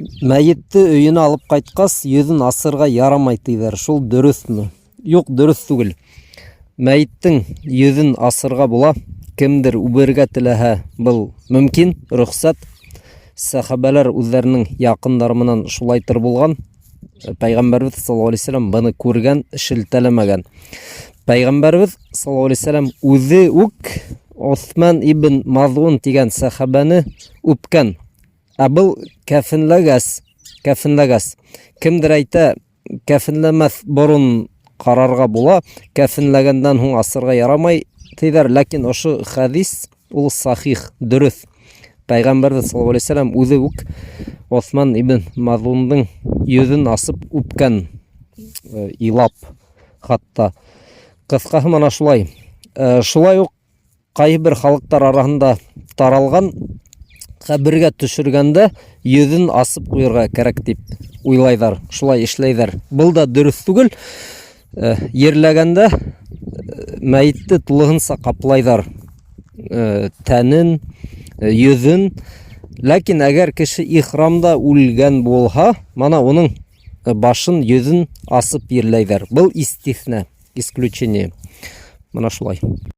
Мәйетті өйіне алып қайтқас, йөзін асырға ярамай тейдер. Шул дөрөсмө? Юк, дөрөс түгел. Мәйеттің йөзін асырға була, кемдер үбергә теләһә, был мөмкин, рөхсәт. Сахабалар үзләренең якыннары менән шулайтыр булган. Пәйгамбәрбез саллаллаһу алейһи ва саллям буны күргән, шелтәләмәгән. Пәйгамбәрбез саллаллаһу алейһи ва саллям үзе үк Осман ибн Мазун дигән сахабаны үпкән. Ә был кәфенләгәс. Кемдер әйтә, кәфенләмәс борын карарга була, кәфенләгәндән һуң асырга ярамай тейдер, ләкин ошо хадис ул сахих, дөрес. Пәйгамбәрбез саллаллаһу алейһи ва саллям үзе үк Осман ибн Мазунның йөзен асып үпкән, илап хатта. Кыскаһы мана шулай. Шулай ук кайбер халыктар арасында таралган, кабергә төшергәндә йөзен асып куярга кирәк дип уйлайдар, шулай эшләйдер. Был да дөрес түгел. Ерләгәндә мәйетте тулыгынса каплайдар, тәнен, йөзен. Ләкин әгәр кеше ихрамда үлгән булһа, мана уның башын, йөзен асып ерләйдер. Был истисна, исключение. Мана шулай.